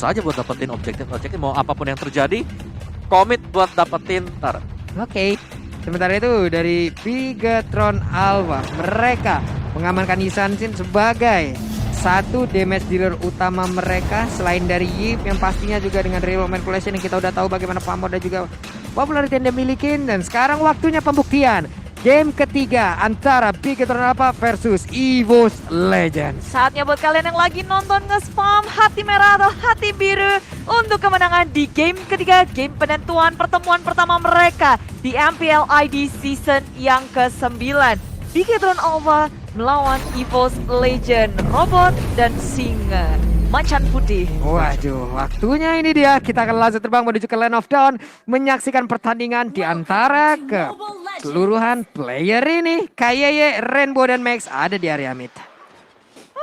saja buat dapetin objektif mau apapun yang terjadi, komit buat dapetin Tarat. Oke. Sementara itu dari Bigetron Alpha, mereka mengamankan Isansin sebagai satu damage dealer utama mereka selain dari Yip yang pastinya juga dengan real manipulation yang kita udah tahu bagaimana pamor dan juga popularity yang dia miliki. Dan sekarang waktunya pembuktian. Game ketiga antara Bigetron Alpha versus EVOS Legends. Saatnya buat kalian yang lagi nonton nge-spam hati merah atau hati biru untuk kemenangan di game ketiga, game penentuan pertemuan pertama mereka di MPL ID season yang ke-9. Bigetron Alpha melawan EVOS Legend, robot dan singa macan putih. Waduh, waktunya ini dia. Kita akan langsung terbang menuju ke Land of Dawn, menyaksikan pertandingan di antara keseluruhan player ini. Kayeye, Rainbow, dan Max ada di area mid.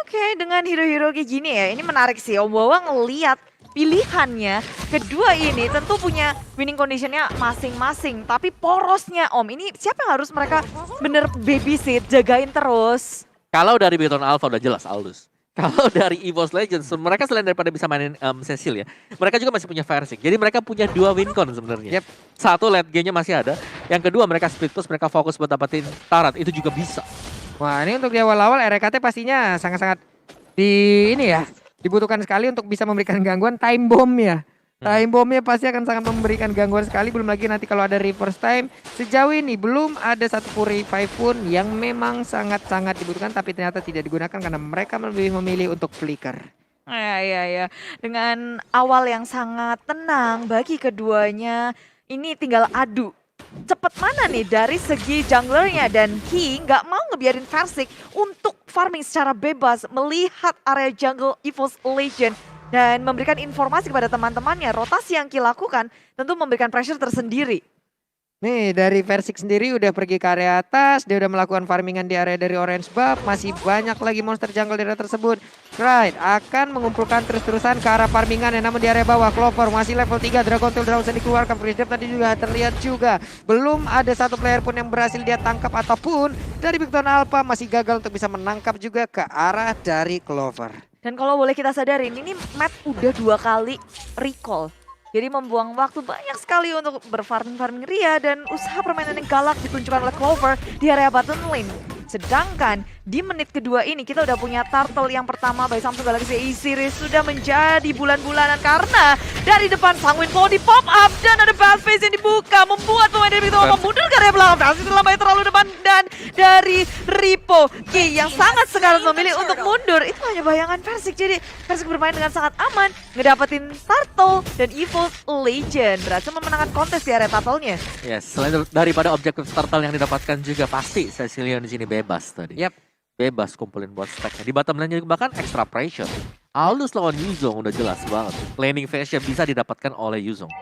Oke, dengan hero-hero kayak gini ya, ini menarik sih. Om Wawa ngeliat pilihannya kedua ini tentu punya winning conditionnya masing-masing. Tapi porosnya Om, ini siapa yang harus mereka bener babysit, jagain terus? Kalau dari Bigetron Alpha udah jelas Aldous. Kalau dari EVOS Legends, mereka selain daripada bisa mainin Cecil ya, mereka juga masih punya Versik. Jadi mereka punya 2 win con sebenarnya. Yep. Satu late game-nya masih ada. Yang kedua mereka split push, mereka fokus buat dapetin Tarat. Itu juga bisa. Wah, ini untuk di awal-awal RKT pastinya sangat-sangat dibutuhkan sekali untuk bisa memberikan gangguan time bomb ya. Time bombnya pasti akan sangat memberikan gangguan sekali. Belum lagi nanti kalau ada reverse time. Sejauh ini belum ada satu purify pun yang memang sangat-sangat dibutuhkan. Tapi ternyata tidak digunakan karena mereka lebih memilih untuk flicker. Ya. Dengan awal yang sangat tenang bagi keduanya, ini tinggal adu. Cepet mana nih dari segi junglernya, dan Ki nggak mau ngebiarin Versik untuk farming secara bebas melihat area jungle EVOS Legend dan memberikan informasi kepada teman-temannya. Rotasi yang Ki lakukan tentu memberikan pressure tersendiri. Nih dari Versik sendiri udah pergi ke area atas. Dia udah melakukan farmingan di area dari orange buff. Masih banyak lagi monster jungle di area tersebut. Right, akan mengumpulkan terus-terusan ke arah farmingan. Namun di area bawah Clover masih level 3. Dragon Tail Drausen dikeluarkan. Freeze Depth tadi juga terlihat juga. Belum ada satu player pun yang berhasil dia tangkap. Ataupun dari Bigetron Alpha masih gagal untuk bisa menangkap juga ke arah dari Clover. Dan kalau boleh kita sadarin, ini Matt udah 2 kali recall. Jadi membuang waktu banyak sekali untuk berfarming Ria, dan usaha permainan yang galak ditunjukkan oleh Clover di area bottom lane. Sedangkan di menit kedua ini kita udah punya turtle yang pertama by Samsung Galaxy A-Series sudah menjadi bulan-bulanan karena dari depan Sanguine Flow di pop up dan ada bad face yang dibuka membuat pemain dari Bigetron Alpha mundur ke area belakang. Berhasil terlambat terlalu depan, dan dari Ripo Ki yang sangat sekarat memilih untuk mundur. Itu hanya bayangan Versik, jadi Versik bermain dengan sangat aman, ngedapetin turtle, dan EVOS Legend berhasil memenangkan kontes di area turtle-nya. Yes, selain daripada objektif turtle yang didapatkan juga pasti Cecilion di sini bebas tadi. Yap. Bebas kumpulin buat stacknya. Di bottom lane bahkan extra pressure. Aldous lawan Yuzong udah jelas banget. Laning phase-nya bisa didapatkan oleh Yuzong.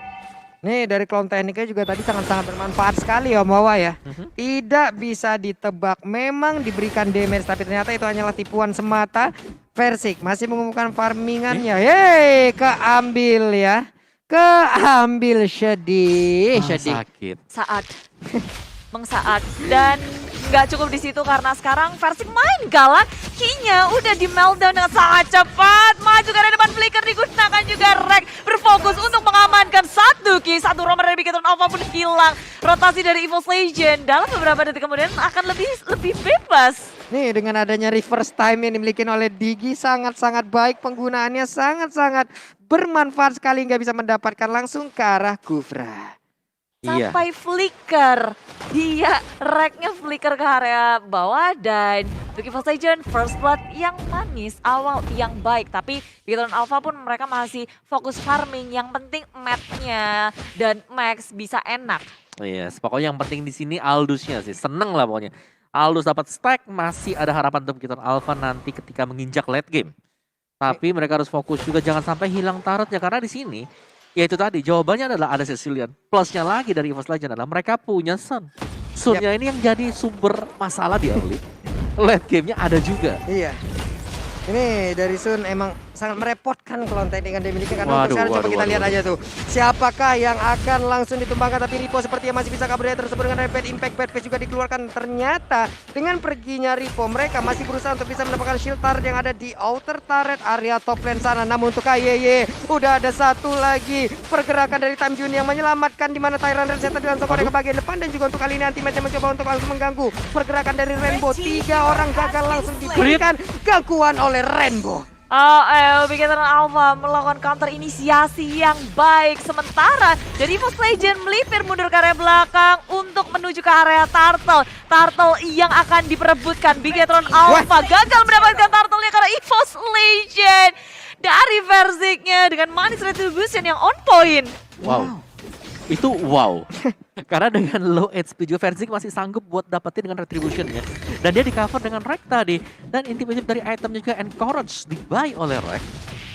Nih dari clone tekniknya juga tadi sangat-sangat bermanfaat sekali Om Wawa ya. Tidak bisa ditebak, memang diberikan damage tapi ternyata itu hanyalah tipuan semata. Versik masih mengumpulkan farmingannya. Yeay, keambil ya. Keambil, sedih. Sakit. Saat mengsaat, dan nggak cukup di situ karena sekarang Versik main galak. Ki-nya udah di meltdown dengan sangat cepat, maju ke arah depan, flicker digunakan juga. Rek berfokus untuk mengamankan satu Ki, satu romer dari Bigetron Alpha pun hilang. Rotasi dari EVOS Legend dalam beberapa detik kemudian akan lebih bebas. Nih dengan adanya reverse time yang dimiliki oleh Digi sangat-sangat baik, penggunaannya sangat-sangat bermanfaat sekali, nggak bisa mendapatkan langsung ke arah Kufra. Sampai flicker, dia reknya flicker ke area bawah, dan untuk EVOS Legend first blood yang manis, awal yang baik. Tapi Bigetron Alpha pun mereka masih fokus farming, yang penting map-nya dan Max bisa enak. Yes, pokoknya yang penting di sini Aldous-nya sih, seneng lah pokoknya. Aldous dapat stack, masih ada harapan untuk Bigetron Alpha nanti ketika menginjak late game. Tapi mereka harus fokus juga jangan sampai hilang turretnya, karena di sini ya itu tadi jawabannya adalah ada Cecilion. Plusnya lagi dari EVOS Legend adalah mereka punya Sun. Sunnya ini yang jadi sumber masalah di early. Late game-nya ada juga. Iya. Ini dari Sun emang sangat merepotkan kelontek dengan dimiliki karena untuk sekarang coba kita lihat waduh. aja tuh. Siapakah yang akan langsung ditumbangkan, tapi Ripo sepertinya masih bisa kabur dari tersebut dengan bad impact. Bad face juga dikeluarkan. Ternyata dengan perginya Ripo, mereka masih berusaha untuk bisa mendapatkan shield turret yang ada di outer turret area top lane sana. Namun untuk KYY udah ada satu lagi pergerakan dari Time Jun yang menyelamatkan, di mana Tyrant Reset tadi langsung korek ke bagian depan, dan juga untuk kali ini Ultimate yang mencoba untuk langsung mengganggu pergerakan dari Rainbow. 3 orang gagal langsung diberikan gangguan oleh Rainbow. Bikinan Alpha melakukan counter inisiasi yang baik. Sementara dari EVOS Legend melipir mundur ke area belakang untuk menuju ke area Turtle. Turtle yang akan diperebutkan. Bigetron Alpha gagal mendapatkan Turtle-nya karena EVOS Legend dari Verziknya dengan manis retribution yang on point. Wow. Itu wow. Karena dengan low HP juga Verzik masih sanggup buat dapetin dengan retribution-nya. Dan dia di cover dengan Rek tadi. Dan intimidate dari item juga encourage di-buy oleh Rek.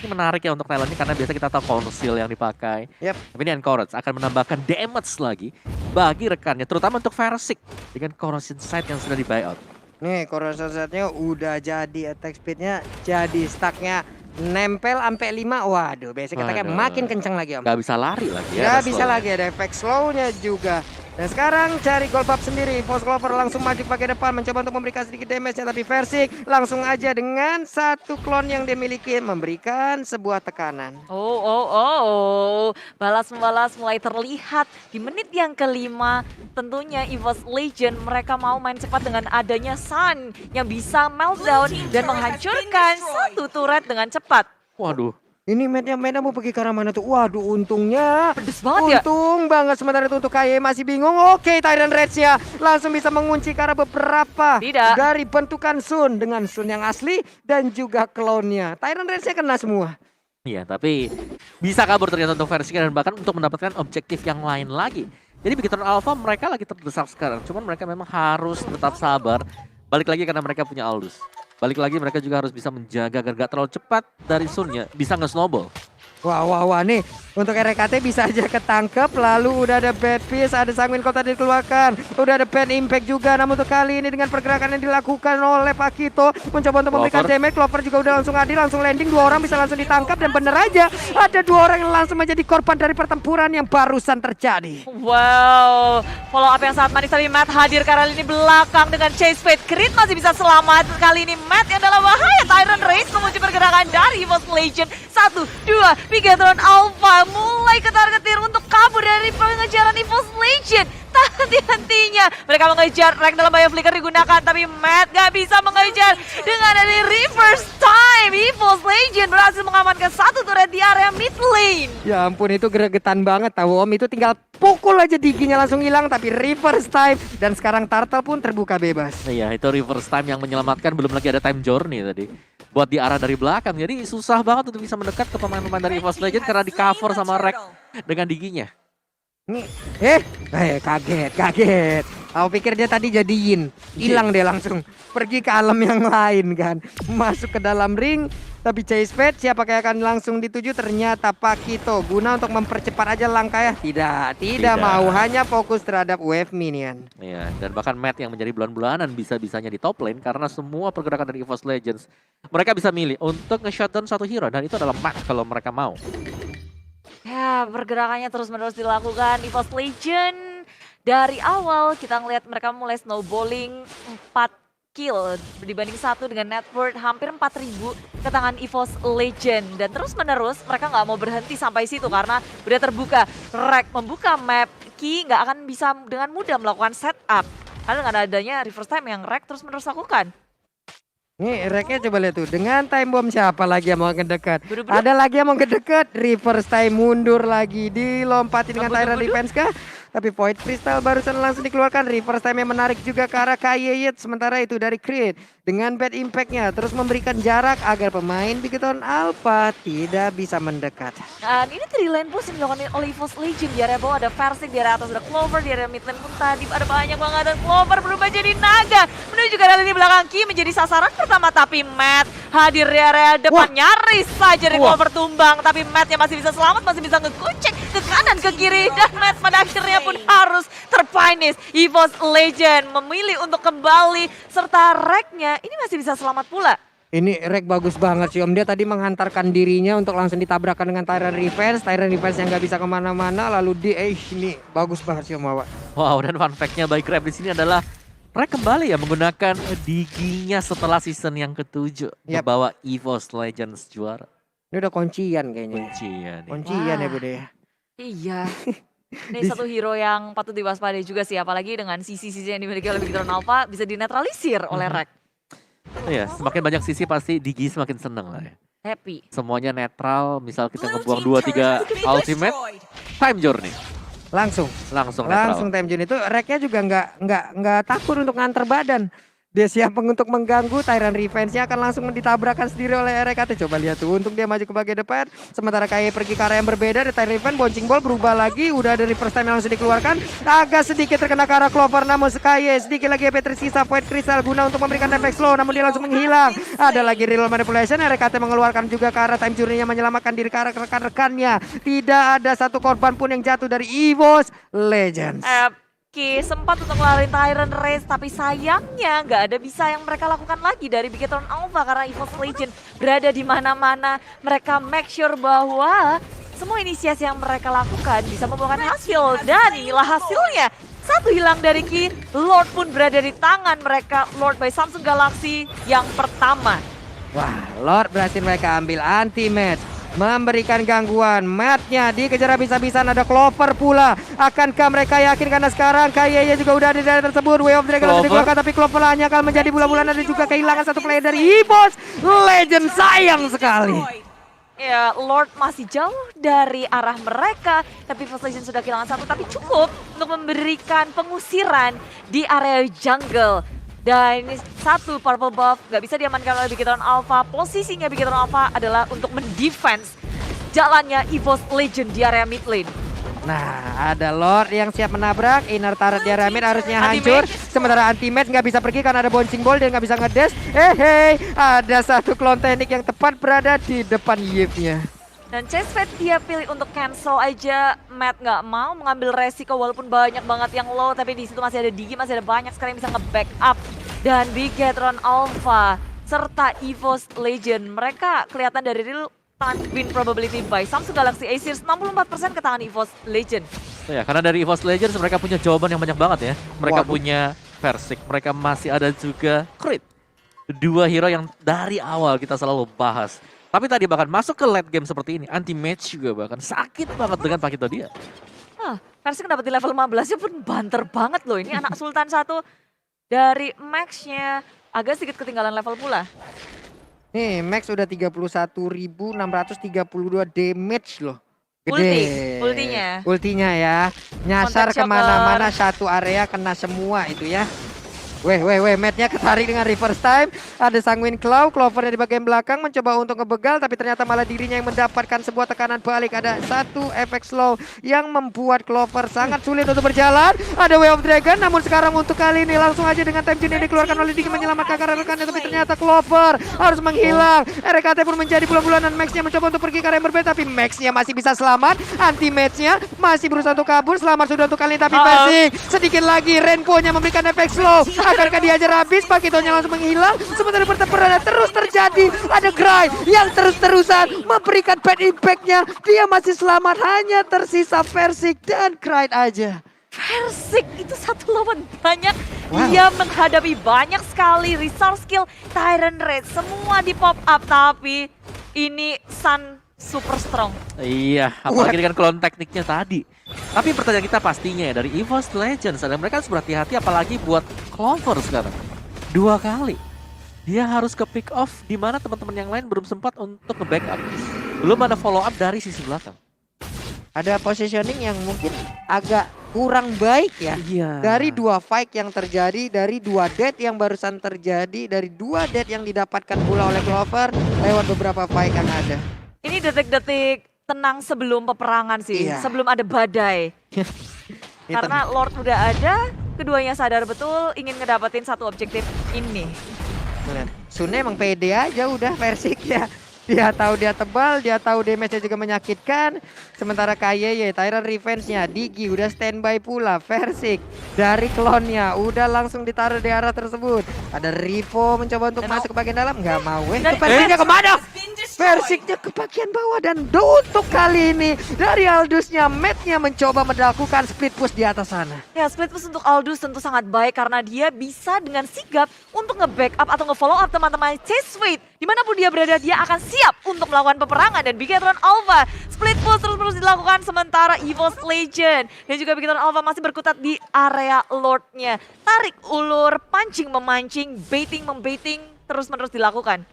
Ini menarik ya untuk Thailand ini karena biasa kita tahu conceal yang dipakai. Yep. Tapi ini encourage akan menambahkan damage lagi bagi rekannya. Terutama untuk Verzik dengan corrosion sight yang sudah di-buy out. Nih corrosion setnya udah jadi, attack speednya jadi, stacknya nempel sampai 5. Waduh, biasanya kita kayak Waduh. makin kenceng lagi Om. Gak bisa lari lagi ya. Nggak ada bisa slow. lagi, ada efek slownya juga. Dan sekarang cari gold buff sendiri. Force Clover langsung maju bagian depan mencoba untuk memberikan sedikit damage-nya, tapi Verzik langsung aja dengan satu klon yang dia miliki memberikan sebuah tekanan. Balas-membalas mulai terlihat di menit yang kelima. Tentunya EVOS Legend mereka mau main cepat dengan adanya Sun yang bisa meltdown dan menghancurkan satu turret dengan cepat. Waduh. Ini Meta mau pergi ke arah mana tuh? Waduh, untungnya. Pedes banget ya. Untung banget, sementara itu untuk KY masih bingung. Oke, Tyrant Rage-nya langsung bisa mengunci ke arah beberapa Tidak. dari bentukan Sun dengan Sun yang asli dan juga klonnya. Tyrant Rage-nya kena semua. Iya, tapi bisa kabur ternyata untuk Verzik dan bahkan untuk mendapatkan objektif yang lain lagi. Jadi begitu Alpha mereka lagi terdesak sekarang. Cuman mereka memang harus tetap sabar. Balik lagi karena mereka punya Aldous. Balik lagi mereka juga harus bisa menjaga agar gak terlalu cepat dari Sun-nya. Bisa nge-snowball. Wah nih untuk RKT bisa aja ketangkep. Lalu udah ada bad piece, ada sanguin kota dikeluarkan, udah ada bad impact juga. Namun untuk kali ini dengan pergerakan yang dilakukan oleh Pakito mencoba untuk memberikan damage, Clover juga udah langsung adil, langsung landing. 2 orang bisa langsung ditangkap dan bener aja ada 2 orang yang langsung menjadi korban dari pertempuran yang barusan terjadi. Wow, follow up yang sangat manis, tapi Matt hadir kali ini belakang dengan Chase Fate. Crit masih bisa selamat. Kali ini Matt yang dalam bahaya. Tyrant Race mengunci pergerakan dari EVOS Legend. 1, 2, Bigetron Alpha mulai ketar-ketir untuk kabur dari pengejaran EVOS Legend. Tak henti-hentinya mereka mengejar. Rank dalam bahaya flicker digunakan, tapi Matt gak bisa mengejar dengan dari reverse time. EVOS Legend berhasil mengamankan satu turret di area mid lane. Ya ampun, itu gregetan banget tahu Om. Itu tinggal pukul aja diginya langsung hilang, tapi reverse time. Dan sekarang Turtle pun terbuka bebas. Iya, itu reverse time yang menyelamatkan. Belum lagi ada time journey tadi. Buat di arah dari belakang. Jadi susah banget untuk bisa mendekat ke pemain-pemain dari EVOS Legend karena di cover sama Rek dengan diginya. Nih, kaget. Aku pikir dia tadi jadi Yin. Hilang dia langsung. Pergi ke alam yang lain kan. Masuk ke dalam ring. Tapi Chase Fate siapakah yang akan langsung dituju? Ternyata Pakito. Guna untuk mempercepat aja langkahnya. Tidak mau. Hanya fokus terhadap wave minion. Iya, dan bahkan Matt yang menjadi bulan-bulanan bisa-bisanya di top lane karena semua pergerakan dari EVOS Legends mereka bisa milih untuk nge-shutdown satu hero dan itu adalah Matt kalau mereka mau. Ya, pergerakannya terus-menerus dilakukan EVOS Legend. Dari awal kita ngelihat mereka mulai snowballing 4 kill dibanding 1 dengan net worth hampir 4.000 ke tangan EVOS Legend. Dan terus-menerus mereka nggak mau berhenti sampai situ karena udah terbuka. Rek membuka map, Ki nggak akan bisa dengan mudah melakukan setup. Karena dengan adanya reverse time yang Rek terus-menerus lakukan. Nih, Reknya coba lihat tuh. Dengan time bomb siapa lagi yang mau ngedekat? Buru-buru. Ada lagi yang mau ngedekat. Reverse time mundur lagi. Dilompati dengan Tyrant Buru-buru. defense kah? Tapi Void Crystal barusan langsung dikeluarkan. Reverse time yang menarik juga ke arah KYY. Sementara itu dari Creed dengan bad impact-nya terus memberikan jarak agar pemain Bigetron Alpha tidak bisa mendekat. Dan ini 3 lane push yang dilakukan oleh EVOS Legend. Di area bawah ada Verzik, di area atas ada Clover, di area mid lane pun tadi ada banyak banget. Dan Clover berubah jadi naga. Menuju ke arah di belakang Ki menjadi sasaran pertama. Tapi Matt hadir di area depan. Nyaris saja di Clover tumbang. Tapi Matt yang masih bisa selamat, masih bisa ngekucek ke kanan ke kiri. Dan Matt pada akhirnya pun harus terpunish. EVOS Legend memilih untuk kembali serta Reknya ini masih bisa selamat pula. Ini Rek bagus banget sih Om. Dia tadi menghantarkan dirinya untuk langsung ditabrakkan dengan Tyrant Revenge. Tyrant Revenge yang nggak bisa kemana-mana. Lalu ini bagus banget sih Om Wawa. Wow, dan fun fact-nya by Grab di sini adalah Rek kembali ya menggunakan diginya setelah season yang ke-7 Yap. membawa EVOS Legends juara. Ini udah kuncian kayaknya. Kuncian. Kuncian ya Wah. Bude ya. Iya. Ini satu hero yang patut diwaspadai juga sih, apalagi dengan sisi-sisi yang dimiliki oleh Bigetron Alpha bisa dinetralisir oleh Rek. Iya, semakin banyak sisi pasti Digi semakin seneng lah ya. Happy. Semuanya netral, misal kita ngebuang 2-3 ultimate, time journey. Langsung Langsung netral. Langsung time Jun itu Reknya juga nggak takut untuk nganter badan. Dia siap untuk mengganggu. Tyrant Revenge-nya akan langsung ditabrakkan sendiri oleh RKT. Coba lihat tuh, untuk dia maju ke bagian depan. Sementara KAY pergi ke arah yang berbeda. Di Tyrant Revenge, bouncing ball berubah lagi. Udah ada reverse time yang langsung dikeluarkan. Agak sedikit terkena ke arah Clover, namun KAY sedikit lagi EP tersisa. Void Crystal guna untuk memberikan efek slow, namun dia langsung menghilang. Ada lagi real manipulation. RKT mengeluarkan juga ke arah time journey-nya, menyelamatkan diri ke arah rekan-rekannya. Tidak ada satu korban pun yang jatuh dari EVOS Legends. Oke, sempat untuk ngelarin Tyrant Race, tapi sayangnya nggak ada bisa yang mereka lakukan lagi dari Bigetron Alpha karena EVOS Legend berada di mana-mana. Mereka make sure bahwa semua inisiasi yang mereka lakukan bisa membuahkan hasil, dan inilah hasilnya. Satu hilang dari Ki, Lord pun berada di tangan mereka, Lord by Samsung Galaxy yang pertama. Wah, Lord berhasil mereka ambil anti-match. Memberikan gangguan, matnya dikejar habis-habisan, ada Clover pula. Akankah mereka yakin karena sekarang KAY juga udah ada di daerah tersebut. Way of Dragon sudah dikeluarkan, tapi Clover hanya akan menjadi bulan-bulan. Ada juga kehilangan satu player dari EVOS Legend, sayang sekali. Ya, Lord masih jauh dari arah mereka, tapi EVOS Legend sudah kehilangan satu, tapi cukup untuk memberikan pengusiran di area jungle. Dan ini satu purple buff gak bisa diamankan oleh Bigetron Alpha. Posisinya Bigetron Alpha adalah untuk mendefense jalannya EVOS Legend di area mid lane. Nah, ada Lord yang siap menabrak. Inner turret di area mid harusnya hancur. Sementara anti-match nggak bisa pergi karena ada bouncing ball dan nggak bisa ngedash. Ada satu clone teknik yang tepat berada di depan Yip-nya. Dan Chase Fate dia pilih untuk cancel aja. Matt nggak mau mengambil resiko walaupun banyak banget yang low, tapi di situ masih ada Digi, masih ada banyak sekali yang bisa nge-backup. Dan Bigetron Alpha serta EVOS Legend, mereka kelihatan dari real time win probability by Samsung Galaxy Aces 64% ke tangan EVOS Legend. Ya, karena dari EVOS Legends mereka punya jawaban yang banyak banget ya. Mereka Waduh. punya Versik, mereka masih ada juga Creed. Dua hero yang dari awal kita selalu bahas. Tapi tadi bahkan masuk ke late game seperti ini, anti-match juga bahkan sakit banget dengan Pakito dia. Versik dapat di level 15-nya pun banter banget loh. Ini anak Sultan satu dari Max-nya agak sedikit ketinggalan level pula. Nih, Max udah 31.632 damage loh. Ultinya. Ultinya ya. Nyasar Contact shocker. kemana-mana, satu area kena semua itu ya. Matnya ketarik dengan reverse time. Ada Sanguine Claw, Clovernya di bagian belakang mencoba untuk ngebegal, tapi ternyata malah dirinya yang mendapatkan sebuah tekanan balik. Ada satu efek slow yang membuat Clover sangat sulit untuk berjalan. Ada Way of Dragon, namun sekarang untuk kali ini langsung aja dengan time Jin yang dikeluarkan oleh Digi menyelamatkan karena rekannya, tapi ternyata Clover harus menghilang. RKT pun menjadi bulan-bulanan. Max-nya mencoba untuk pergi ke arah yang berbeda, tapi Max-nya masih bisa selamat. Anti-match-nya masih berusaha untuk kabur. Selamat sudah untuk kali ini, tapi Versik sedikit lagi Rainbow-nya memberikan efek slow. Akankah dihajar habis? Pakitonya langsung menghilang. Sementara pertempuran terus terjadi. Ada Cry yang terus-terusan memberikan bad impact-nya. Dia masih selamat, hanya tersisa Versik dan Cry aja. Versik itu satu lawan banyak. Wow. Dia menghadapi banyak sekali resource skill, Tyrant Raid, semua di pop up, tapi ini Sun super strong. Iya, apalagi dengan clone tekniknya tadi. Tapi pertanyaan kita pastinya ya, dari EVOS Legends, dan mereka harus berhati-hati apalagi buat Clover sekarang. 2 kali. Dia harus ke pick off di mana teman-teman yang lain belum sempat untuk nge-backup. Belum ada follow up dari sisi belakang. Ada positioning yang mungkin agak kurang baik ya. Iya. Dari 2 fight yang terjadi, dari 2 death yang barusan terjadi, dari 2 death yang didapatkan pula oleh Clover lewat beberapa fight yang ada. Ini detik-detik tenang sebelum peperangan sih, Iya. sebelum ada badai. Karena Lord udah ada, keduanya sadar betul ingin ngedapetin satu objektif ini. Sune emang pede aja udah Versik ya. Dia tahu dia tebal, dia tahu damage-nya juga menyakitkan. Sementara KYY, Tyrant Revenge-nya, Digi udah standby pula. Versik dari klonnya udah langsung ditaruh di arah tersebut. Ada Rivo mencoba untuk masuk ke bagian dalam, nggak mau. Versiknya kemana? Versiknya ke bagian bawah dan untuk kali ini dari Aldusnya, Matt-nya mencoba melakukan split push di atas sana. Ya, split push untuk Aldous tentu sangat baik karena dia bisa dengan sigap untuk nge-backup atau nge-follow up teman-teman Chase. Dimanapun dia berada, dia akan siap untuk melakukan peperangan. Dan Bigetron Alpha split push terus-terus dilakukan sementara EVOS Legend dan juga Bigetron Alpha masih berkutat di area Lord-nya. Tarik ulur, pancing memancing, baiting membaiting terus-menerus dilakukan.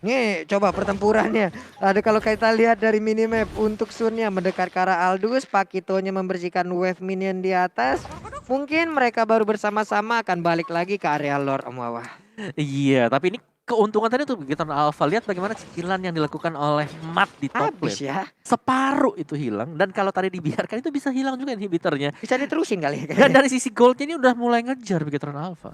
Nih, coba pertempurannya. Ada kalau kita lihat dari minimap untuk Sunnya mendekat ke arah Aldous, Pakitonya membersihkan wave minion di atas. Mungkin mereka baru bersama-sama akan balik lagi ke area Lord Om Wawah. Iya, tapi ini keuntungan tadi tuh Bigetron Alpha. Lihat bagaimana cicilan yang dilakukan oleh Matt di top Habis lane. ya. Separuh itu hilang. Dan kalau tadi dibiarkan itu bisa hilang juga inhibitornya. Bisa diterusin kali ya. Dan dari sisi goldnya ini udah mulai ngejar Bigetron Alpha.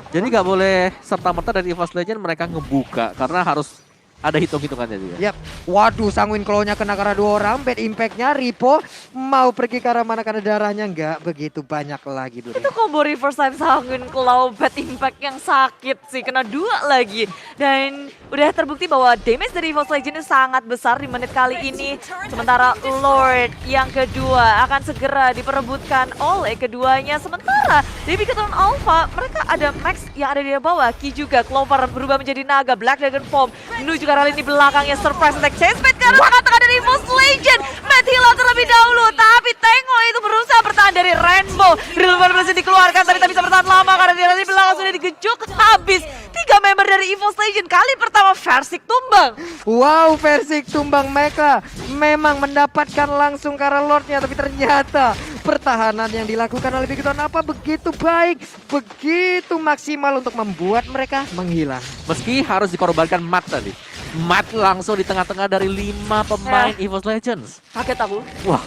Jadi nggak boleh serta-merta dari EVOS Legend mereka ngebuka. Karena harus ada hitung-hitungannya juga. Yap. Waduh, Sanguin Claw-nya kena karena 2 orang. Bad impact-nya Ripo mau pergi ke arah mana karena darahnya nggak begitu banyak lagi dulu. Itu combo reverse time Sanguin Claw, bad impact yang sakit sih, kena 2 lagi. Dan udah terbukti bahwa damage dari EVOS Legend sangat besar di menit kali ini. Sementara Lord yang kedua akan segera diperebutkan oleh keduanya. Sementara di Bigetron Alpha mereka ada Max yang ada di bawah. Ki juga, Clover berubah menjadi naga, Black Dragon Form menuju ke arah lini belakangnya, surprise attack Chasepad ke arah tengah-tengah dari EVOS Legend. Matt hilang terlebih dahulu, tapi Tengo itu berusaha bertahan dari Rainbow. Drilman berhasil dikeluarkan, tapi tak bisa bertahan lama karena di lini belakang sudah digejuk habis. 3 member dari EVOS Legend, kali pertama Versik tumbang. Wow, Versik tumbang mereka. Memang mendapatkan langsung ke arah Lord-nya, tapi ternyata pertahanan yang dilakukan oleh Bigetron apa begitu baik, begitu maksimal untuk membuat mereka menghilang. Meski harus dikorbankan Matt tadi. Matt langsung di tengah-tengah dari 5 pemain EVOS Legends. Kaget aku, Wah,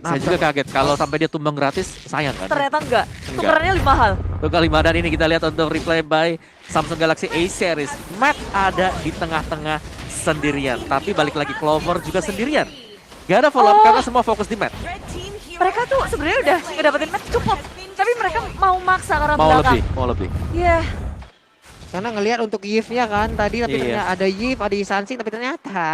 saya juga kaget. Kalau sampai dia tumbang gratis, sayang kan? ternyata enggak. Tukerannya 5 hal. Untuk kali dan ini kita lihat untuk replay by Samsung Galaxy A Series. Matt ada di tengah-tengah sendirian. Tapi balik lagi Clover juga sendirian. Gak ada follow up karena semua fokus di Matt. Mereka tuh sebenarnya udah ngedapetin match cukup, tapi mereka mau maksa karena Mau belakang. lebih, mau lebih. Iya, Karena ngelihat untuk Yves-nya kan tadi, tapi Iya. ternyata ada Yves, ada Isansing, tapi ternyata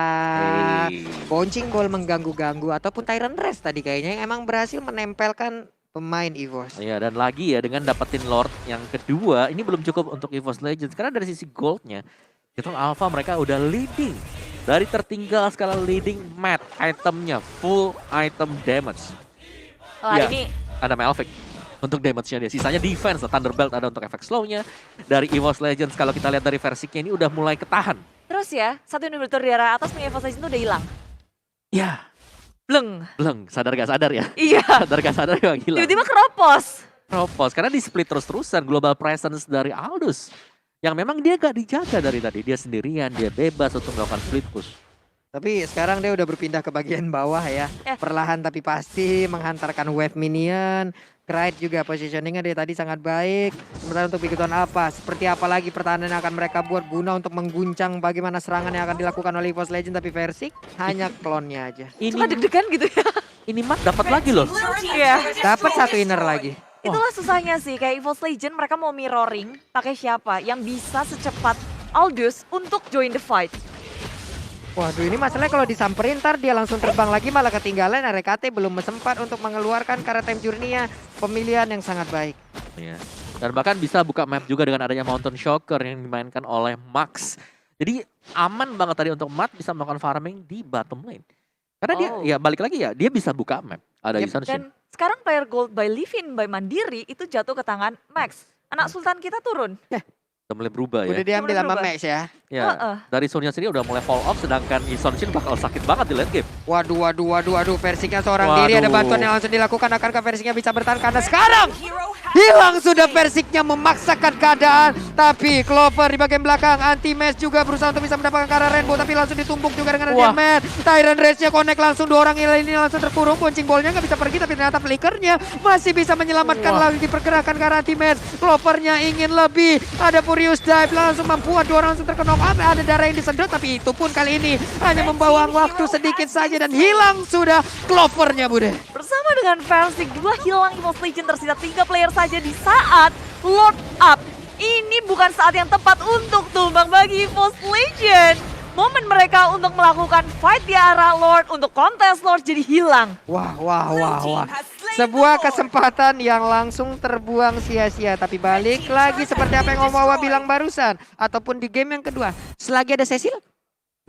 Bouncing Ball mengganggu-ganggu ataupun Tyrant Rest tadi kayaknya yang emang berhasil menempelkan pemain EVOS. Iya, dan lagi ya dengan dapetin Lord yang kedua, ini belum cukup untuk EVOS Legends. Karena dari sisi goldnya, itu Alpha mereka udah leading. Dari tertinggal skala leading Matt, itemnya full item damage. wah Iya. ini Ada Malphite untuk damage-nya dia. Sisanya defense, Thunderbelt ada untuk efek slow-nya. Dari EVOS Legends kalau kita lihat dari versiknya ini udah mulai ketahan. terus ya, satu inhibitor di arah atas punya EVOS Legends itu udah hilang. Ya, Bleng. belum sadar gak sadar ya. Iya, Sadar gak sadar ya gila. tiba-tiba keropos. Propos karena di split terus-terusan global presence dari Aldous. Yang memang dia gak dijaga dari tadi. Dia sendirian, dia bebas untuk melakukan split push. Tapi sekarang dia udah berpindah ke bagian bawah ya. Perlahan tapi pasti menghantarkan wave minion. Kride juga positioningnya dia tadi sangat baik. Sementara untuk Bigetron apa? Seperti apa lagi pertahanan yang akan mereka buat guna untuk mengguncang bagaimana serangan yang akan dilakukan oleh EVOS Legend. Tapi Versik hanya klonnya aja. Suka Ini deg-degan gitu ya. ini Matt dapat lagi loh. Iya. Dapat 1 inner lagi. Itulah susahnya sih, kayak EVOS Legend mereka mau mirroring pakai siapa yang bisa secepat Aldous untuk join the fight. Waduh, ini masalahnya kalau disamperin ntar dia langsung terbang lagi malah ketinggalan. RKT belum sempat untuk mengeluarkan karena time journey-nya. Pemilihan yang sangat baik. Iya. Dan bahkan bisa buka map juga dengan adanya Mountain Shocker yang dimainkan oleh Max. Jadi aman banget tadi untuk Matt bisa melakukan farming di bottom lane. Karena dia ya balik lagi ya, dia bisa buka map. Ada Yep. Isanshin. Dan sekarang player gold by Livin by Mandiri itu jatuh ke tangan Max. Anak Sultan kita turun. Udah mulai berubah ya. Udah diambil Udah sama berubah. Max ya. Ya, dari Sonya sendiri udah mulai fall off sedangkan Isanshin bakal sakit banget di late game. Waduh, Persiknya seorang diri, ada Waduh. bantuan yang langsung dilakukan. Akankah Persiknya bisa bertahan? Karena sekarang hilang sudah Persiknya memaksakan keadaan. Tapi Clover di bagian belakang, anti-match juga berusaha untuk bisa mendapatkan ke arah Rainbow. Tapi langsung ditumbuk juga dengan Wah. Deadman. Tyrant Rage-nya connect langsung, 2 orang ini langsung terkurung. Punching ball-nya nggak bisa pergi, tapi ternyata flickernya masih bisa menyelamatkan Wah. lagi pergerakan ke arah anti-match. Clovernya ingin lebih, ada Furious Dive langsung membuat 2 orang langsung terkena up. Ada darah yang disedot, tapi itu pun kali ini hanya membawa waktu sedikit saja dan hilang sudah Clovernya, Bude. Bersama dengan Versik juga hilang EVOS Legend, tersisa 3 player saja di saat Lord up. Ini bukan saat yang tepat untuk tumbang bagi EVOS Legend. Momen mereka untuk melakukan fight di arah Lord, untuk kontes Lord jadi hilang. Wah. Sebuah kesempatan yang langsung terbuang sia-sia. Tapi balik lagi seperti apa yang Om Wawa bilang barusan. Ataupun di game yang kedua. Selagi ada Cecil.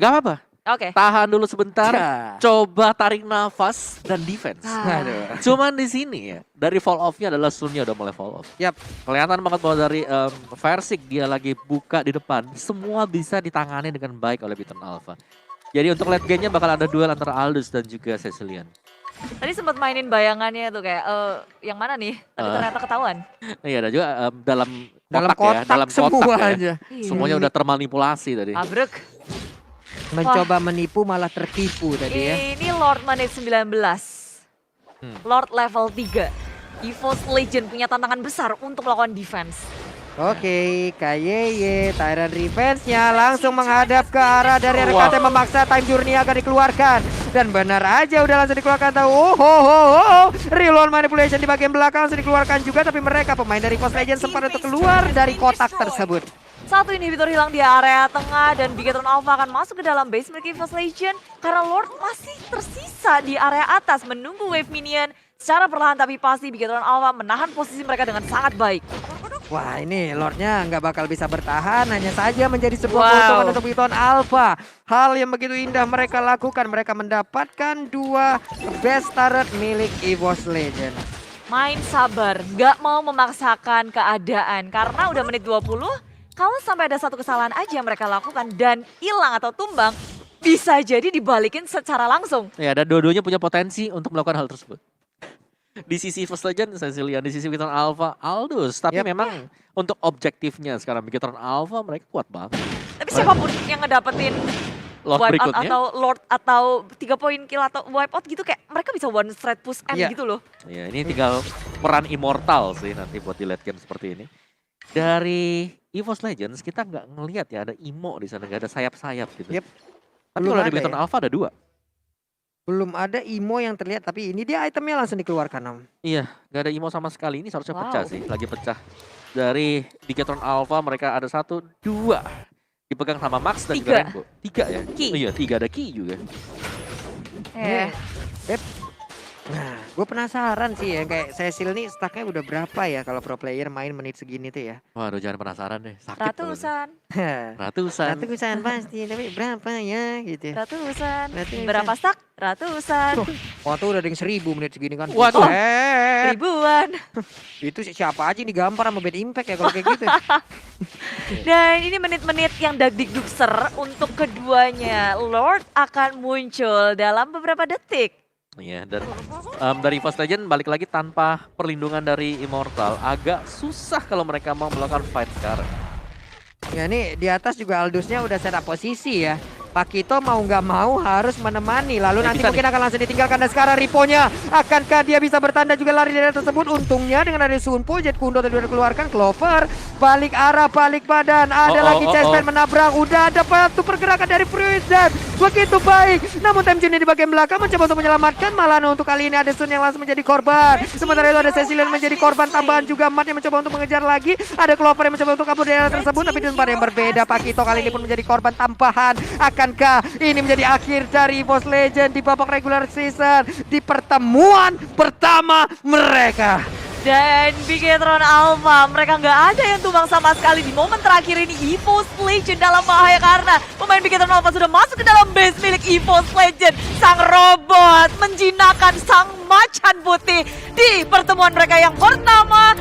Gak apa-apa. Oke. Tahan dulu sebentar. Ya. Coba tarik nafas dan defense. Aduh. Cuman di sini ya, dari fall off-nya adalah Sunnya udah mulai fall off. Yap. Kelihatan banget bahwa dari Versik dia lagi buka di depan. Semua bisa ditangani dengan baik oleh Biton Alpha. Jadi untuk late game-nya bakal ada duel antara Aldous dan juga Cecilian. Tadi sempat mainin bayangannya tuh kayak yang mana nih? Tapi ternyata ketahuan. Iya, dan juga dalam Dalam kotak, kotak, ya, dalam kotak semuanya. ya. Semuanya udah termanipulasi tadi. Abrek. Mencoba menipu malah tertipu tadi ya. Ini Lord menit 19. Lord level 3. EVOS Legend punya tantangan besar untuk melakukan defense. Oke, KYY, Tyrant Revenge-nya langsung menghadap ke arah dari RKT, memaksa time journey akan dikeluarkan. Dan benar aja udah langsung dikeluarkan, tahu. Reload manipulation di bagian belakang langsung dikeluarkan juga. Tapi mereka pemain dari EVOS Legends sempat untuk keluar dari kotak tersebut. Satu inhibitor hilang di area tengah dan Bigetron Alpha akan masuk ke dalam base milik EVOS Legend. Karena Lord masih tersisa di area atas menunggu wave minion. Secara perlahan tapi pasti Bigetron Alpha menahan posisi mereka dengan sangat baik. Wah, ini Lordnya nggak bakal bisa bertahan, hanya saja menjadi sebuah Wow. keuntungan untuk Biton Alpha. Hal yang begitu indah mereka lakukan, mereka mendapatkan 2 best turret milik EVOS Legend. Main sabar, gak mau memaksakan keadaan. Karena udah menit 20, kalau sampai ada satu kesalahan aja yang mereka lakukan dan hilang atau tumbang, bisa jadi dibalikin secara langsung. Ya, dan dua-duanya punya potensi untuk melakukan hal tersebut. Di sisi First Legend, Cecilian, di sisi Bigetron Alpha, Aldous. Tapi memang untuk objektifnya sekarang Bigetron Alpha mereka kuat banget. Tapi siapapun yang ngedapetin Lord wipe out berikutnya. atau Lord atau 3 poin kill atau wipe out gitu, kayak mereka bisa one straight push end Iya. gitu loh. Ya, ini tinggal peran immortal sih nanti buat di late game seperti ini. Dari EVOS Legends kita nggak ngelihat ya ada Imo di sana, nggak ada sayap-sayap gitu. Yep. Tapi Belum kalau di ada Bigetron ya. Alpha ada 2. Belum ada Imo yang terlihat, tapi ini dia itemnya langsung dikeluarkan, Om. Iya, nggak ada Imo sama sekali. Ini seharusnya Wow. pecah sih, lagi pecah. Dari Bigetron Alpha mereka ada 1, 2. Dipegang sama Max dan juga 3. Rainbow. 3 ya? Ki. Oh iya, 3 ada Ki juga. Nah, gue penasaran sih ya, kayak Cecil nih stacknya udah berapa ya kalau pro player main menit segini tuh ya. Waduh, jangan penasaran deh. Sakit. Ratusan, Ratusan. Ratusan pasti, tapi berapa ya gitu ya. ratusan, Ratusan. berapa stack? Ratusan, Wah tuh udah ada yang 1000 menit segini kan. Waduh. ribuan. Itu siapa aja nih gampar sama Bad Impact ya kalau kayak gitu. Dan ini menit-menit yang dagdikdukser untuk keduanya. Lord akan muncul dalam beberapa detik. Iya, dan dari First Legend balik lagi tanpa perlindungan dari Immortal. Agak susah kalau mereka mau melakukan fight sekarang. Ya nih di atas juga Aldusnya udah set up posisi ya. Pak Kito mau nggak mau harus menemani. Lalu Ya, nanti bisa mungkin akan langsung ditinggalkan. Dan sekarang Riponya, akankah dia bisa bertanda juga lari dari tersebut? Untungnya dengan ada Sunpo, Jet Kundo tadi udah dikeluarkan. Clover, balik arah, balik badan. Ada lagi Chessman menabrak. Udah ada satu pergerakan dari Fruizen. Begitu baik. Namun Time Juni di bagian belakang mencoba untuk menyelamatkan. Malah untuk kali ini ada Sun yang langsung menjadi korban. Sementara itu ada Cecilian menjadi korban tambahan juga. Matt yang mencoba untuk mengejar lagi. Ada Clover yang mencoba untuk kabur dari arah tersebut. Tapi di tempat yang berbeda, Pak Kito kali ini pun menjadi korban tambahan. Akankah ini menjadi akhir dari EVOS Legend di babak regular season, di pertemuan pertama mereka? Dan Bigetron Alpha, mereka nggak ada yang tumbang sama sekali di momen terakhir ini. EVOS Legend dalam bahaya karena pemain Bigetron Alpha sudah masuk ke dalam base milik EVOS Legend. Sang robot menjinakkan sang macan putih di pertemuan mereka yang pertama